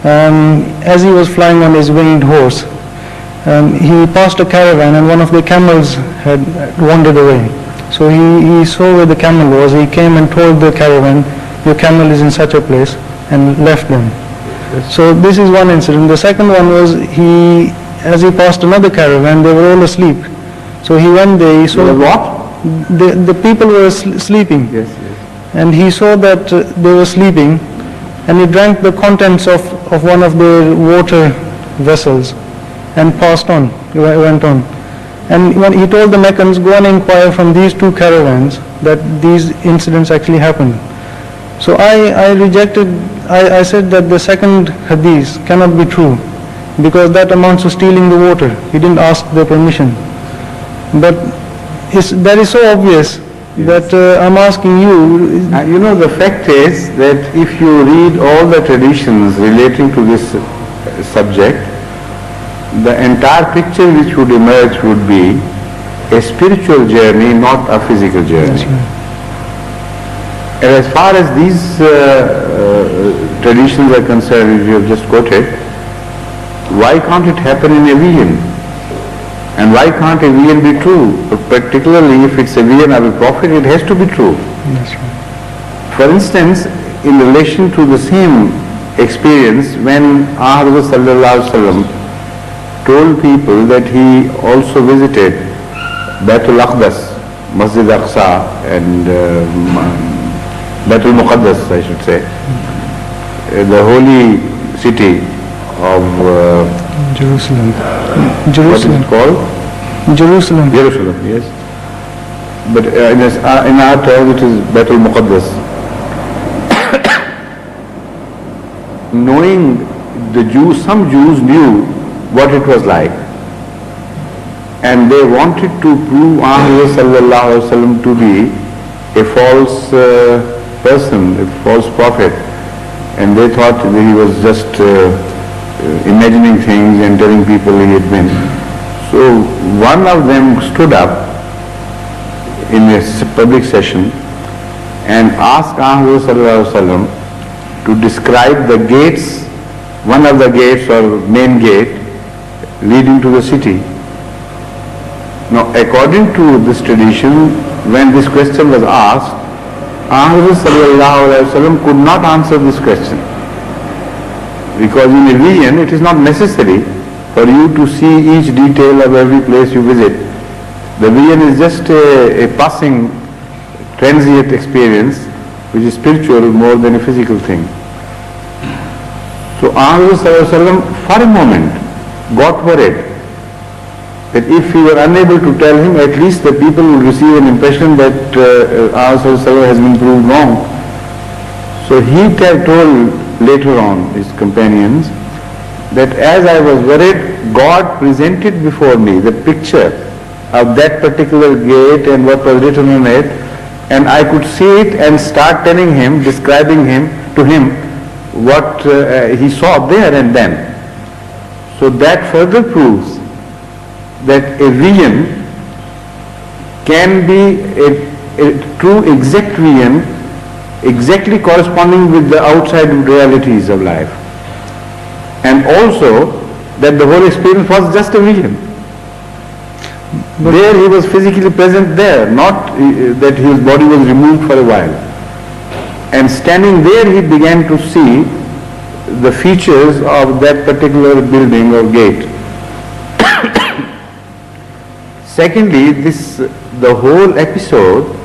As he was flying on his winged horse, he passed a caravan and one of the camels had wandered away. So he saw where the camel was. He came and told the caravan, your camel is in such a place, and left them. Yes. So this is one incident. The second one was as he passed another caravan, they were all asleep. So he went there, he saw what? The people were sleeping. Yes, yes. And he saw that they were sleeping, and he drank the contents of one of their water vessels and passed on, went on. And when he told the Meccans, go and inquire from these two caravans that these incidents actually happened. So I rejected, I said that the second hadith cannot be true, because that amounts to stealing the water. He didn't ask their permission. But that is so obvious. Yes. That I'm asking you. The fact is that if you read all the traditions relating to this subject, the entire picture which would emerge would be a spiritual journey, not a physical journey. Right. And as far as these traditions are concerned, which you have just quoted, why can't it happen in a vision? And why can't a vision be true? Particularly if it's a vision of a prophet, it has to be true. That's right. For instance, in relation to the same experience, when Ahmad sallallahu alaihi wasallam told people that he also visited Baitul Aqdas, Masjid Aqsa, and Baitul Muqaddas, I should say, the holy city of Jerusalem. What is it called? Jerusalem. Jerusalem, yes. But in our terms it is Baitul Muqaddas. Knowing the Jews, some Jews knew what it was like, and they wanted to prove Muhammad sallallahu alaihi wasallam to be a false person, a false prophet, and they thought that he was just imagining things and telling people he had been. So one of them stood up in a public session and asked Muhammad sallallahu alaihi wasallam to describe the gates, one of the gates or main gate leading to the city. Now, according to this tradition, when this question was asked, Muhammad sallallahu alaihi wasallam could not answer this question, because in a vision it is not necessary for you to see each detail of every place you visit. The vision is just a passing, transient experience which is spiritual more than a physical thing. So Muhammad sallallahu alaihi wasallam for a moment got worried that if he were unable to tell him, at least the people will receive an impression that Muhammad has been proved wrong. So he told later on his companions that as I was worried, God presented before me the picture of that particular gate and what was written on it, and I could see it and start telling him, describing to him what he saw there and then. So that further proves that a vision can be a true exact vision, exactly corresponding with the outside realities of life. And also that the whole experience was just a vision. But there he was physically present there, not that his body was removed for a while. And standing there he began to see the features of that particular building or gate. Secondly, the whole episode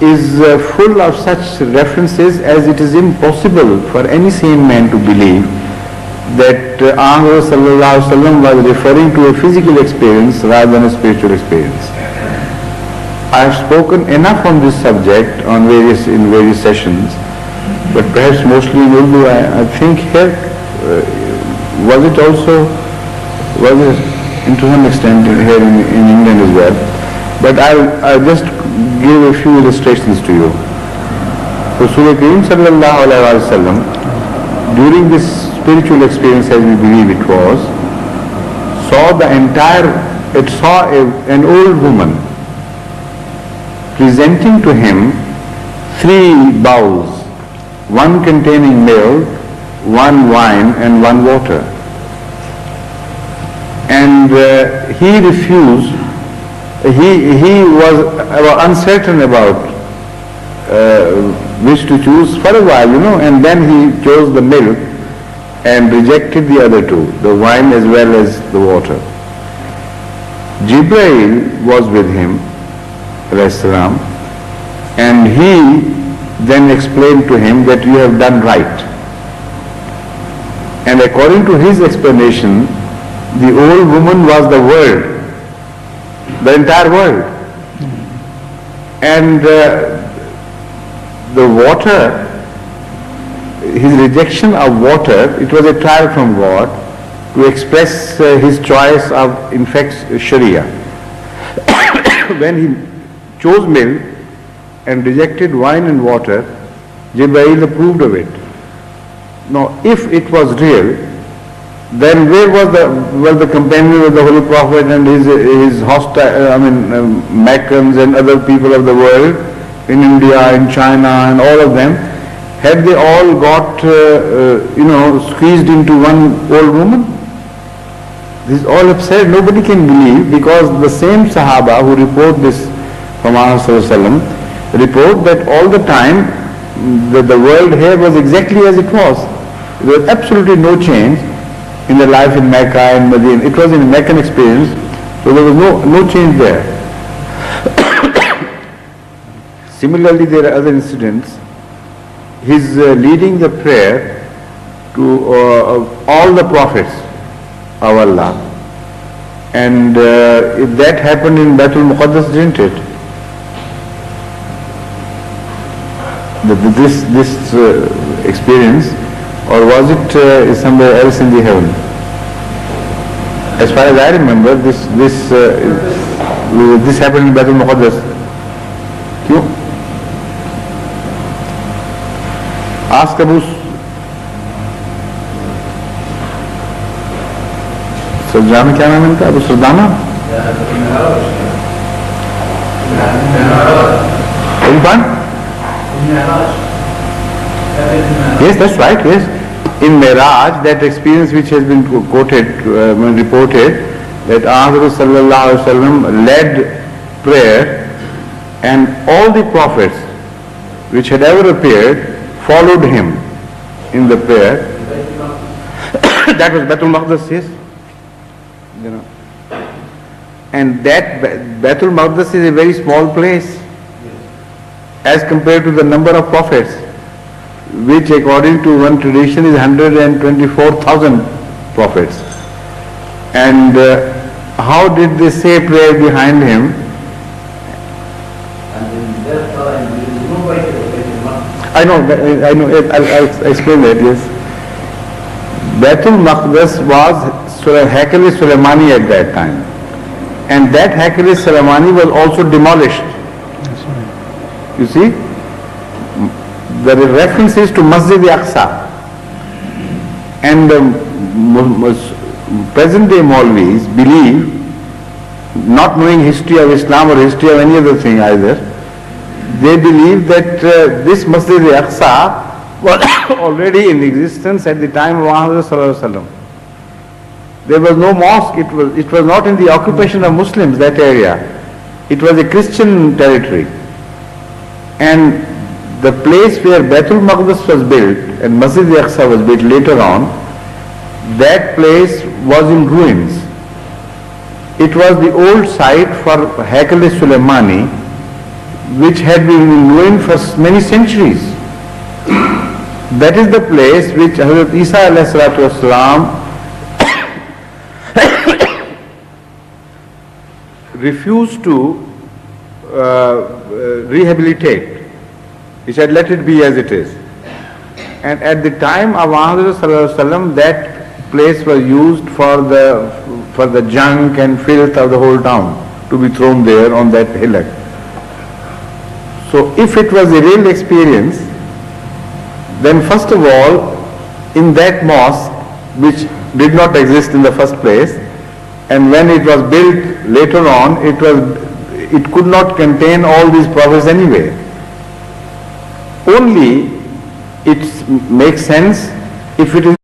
is full of such references as it is impossible for any sane man to believe that Muhammad sallallahu alaihi wasallam was referring to a physical experience rather than a spiritual experience. I have spoken enough on this subject in various sessions, but perhaps mostly in Urdu. I think here was it to some extent here in England as well. But I'll just give a few illustrations to you. Rasul Kareem sallallahu alaihi wasallam, during this spiritual experience, as we believe it was, saw an old woman presenting to him 3 bowls, one containing milk, one wine and one water. And he refused, he was uncertain about which to choose for a while, and then he chose the milk and rejected the other two, the wine as well as the water. Jibreel was with him, alayhi salam, and he then explained to him that you have done right. And according to his explanation, the old woman was the world, the entire world. And the water, his rejection of water, it was a trial from God to express his choice of, in fact, Sharia. When he chose milk and rejected wine and water, Jibreel approved of it. Now, if it was real, then where was the companion of the Holy Prophet and his hostile, Meccans and other people of the world in India, in China, and all of them? Had they all got, squeezed into one old woman? This is all absurd. Nobody can believe, because the same Sahaba who report this from Muhammad report that all the time that the world here was exactly as it was. There was absolutely no change in the life in Mecca and Medina. It was a Meccan experience, so there was no change there. Similarly, there are other incidents. His leading the prayer to all the prophets of Allah, and that happened in Baitul Muqaddas, didn't it? This experience, or was it somewhere else in the heaven? As far as I remember, this happened in Baitul Muqaddas. Kyun? Ask Abu Sarjana, क्या नाम है इनका? Abu Sardana? Anyone? Yes, that's right, yes. In Miraj, that experience which has been quoted, reported, that Ahmad sallallahu alaihi wasallam led prayer, and all the prophets which had ever appeared followed him in the prayer. That was Baitul Maqdis, yes. And that Baitul Maqdis is a very small place as compared to the number of prophets, which according to one tradition is 124,000 prophets. And how did they say prayer behind him? I know, I'll explain that, yes. Baitul Maqdis was Haikal Sulaimani at that time. And that Haikal Sulaimani was also demolished. You see? There are references to Masjid Aqsa. And present day Maulvis believe, not knowing history of Islam or history of any other thing either, they believe that this Masjid Aqsa was already in existence at the time of Muhammad sallallahu alaihi wasallam. There was no mosque, it was not in the occupation of Muslims, that area. It was a Christian territory. And the place where Baitul Maqdis was built and Masjid Aqsa was built later on, that place was in ruins. It was the old site for Haikal Sulaimani, which had been in ruin for many centuries. That is the place which Hazrat Isa alayhi salatu wasalam refused to rehabilitate. He said, let it be as it is. And at the time of Muhammad sallallahu alaihi wasallam, that place was used for the junk and filth of the whole town to be thrown there on that hillock. So if it was a real experience, then first of all, in that mosque, which did not exist in the first place, and when it was built later on, it could not contain all these prophets anyway. Only it makes sense if it is